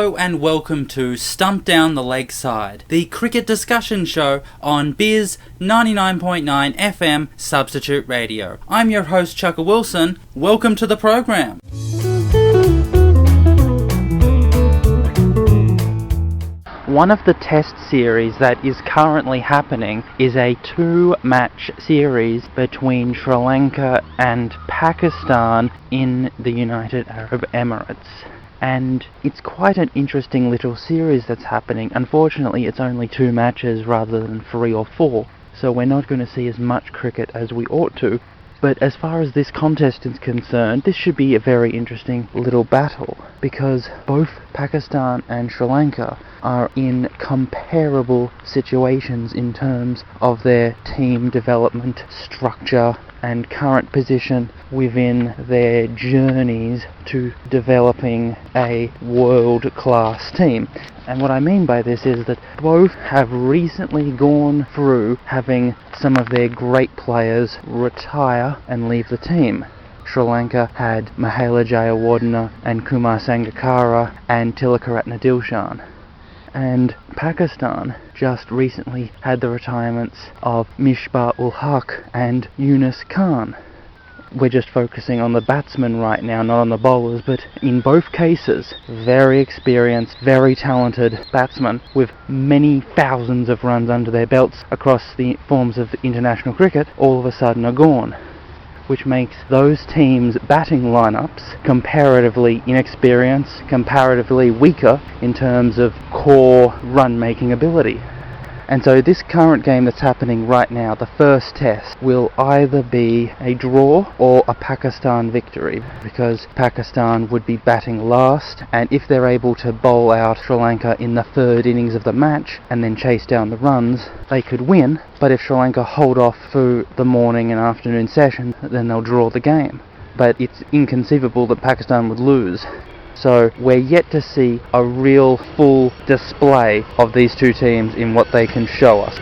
Hello and welcome to Stumped Down the Leg Side, the cricket discussion show on Bizz 99.9 FM Substitute Radio. I'm your host Chukka Wilson. Welcome to the program. One of the test series that is currently happening is a two-match series between Sri Lanka and Pakistan in the United Arab Emirates. And it's quite an interesting little series that's happening. Unfortunately, it's only two matches rather than 3 or 4, so we're not going to see as much cricket as we ought to. But as far as this contest is concerned, this should be a very interesting little battle, because both Pakistan and Sri Lanka are in comparable situations in terms of their team development, structure, and current position within their journeys to developing a world-class team. And what I mean by this is that both have recently gone through having some of their great players retire and leave the team. Sri Lanka had Mahela Jayawardene and Kumar Sangakkara and Tilakaratne Dilshan. And Pakistan just recently had the retirements of Misbah-ul Haq and Yunus Khan. We're just focusing on the batsmen right now, not on the bowlers, but in both cases, very experienced, very talented batsmen with many thousands of runs under their belts across the forms of international cricket, all of a sudden are gone, which makes those teams' batting lineups comparatively inexperienced, comparatively weaker in terms of core run-making ability. And so this current game that's happening right now, the first test, will either be a draw or a Pakistan victory, because Pakistan would be batting last, and if they're able to bowl out Sri Lanka in the third innings of the match and then chase down the runs, they could win. But if Sri Lanka hold off through the morning and afternoon session, then they'll draw the game. But it's inconceivable that Pakistan would lose. So we're yet to see a real full display of these two teams in what they can show us.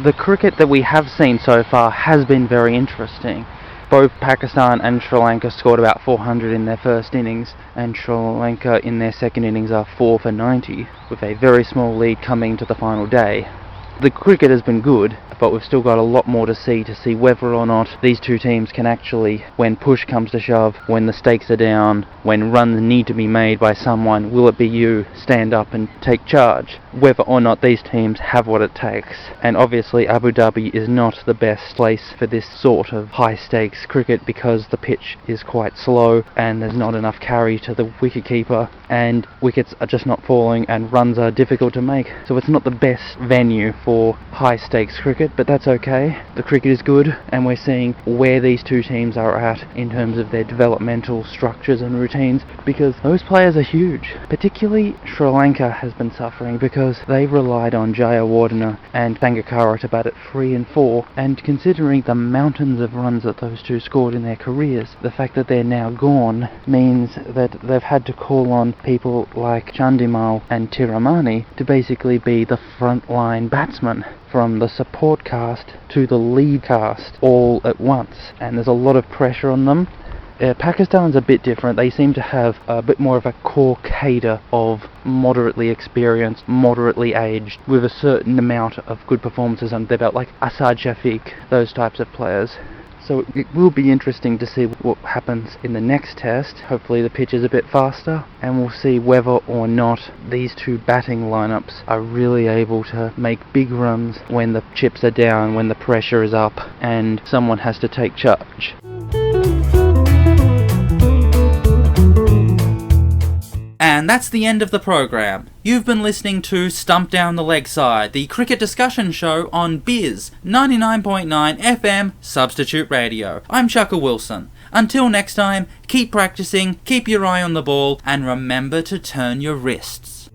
The cricket that we have seen so far has been very interesting. Both Pakistan and Sri Lanka scored about 400 in their first innings, and Sri Lanka in their second innings are 4 for 90, with a very small lead coming to the final day. The cricket has been good, but we've still got a lot more to see whether or not these two teams can actually, when push comes to shove, when the stakes are down, when runs need to be made by someone, will it be you stand up and take charge? Whether or not these teams have what it takes. And obviously Abu Dhabi is not the best place for this sort of high stakes cricket, because the pitch is quite slow and there's not enough carry to the wicketkeeper, and wickets are just not falling and runs are difficult to make. So it's not the best venue for high stakes cricket, but that's okay. The cricket is good, and we're seeing where these two teams are at in terms of their developmental structures and routines, because those players are huge. Particularly Sri Lanka has been suffering because they relied on Jayawardene and Sangakkara to bat at 3 and 4, and considering the mountains of runs that those two scored in their careers, the fact that they're now gone means that they've had to call on people like Chandimal and Tiramani to basically be the frontline batsmen, from the support cast to the lead cast all at once, and there's a lot of pressure on them. Pakistan's a bit different. They seem to have a bit more of a core cadre of moderately experienced, moderately aged, with a certain amount of good performances under their belt, like Asad Shafiq, those types of players. So it will be interesting to see what happens in the next test. Hopefully the pitch is a bit faster, and we'll see whether or not these two batting lineups are really able to make big runs when the chips are down, when the pressure is up, and someone has to take charge. And that's the end of the program. You've been listening to Stumped Down the Leg Side, the cricket discussion show on Bizz 99.9 FM Substitute Radio. I'm Chukka Wilson. Until next time, keep practicing, keep your eye on the ball, and remember to turn your wrists.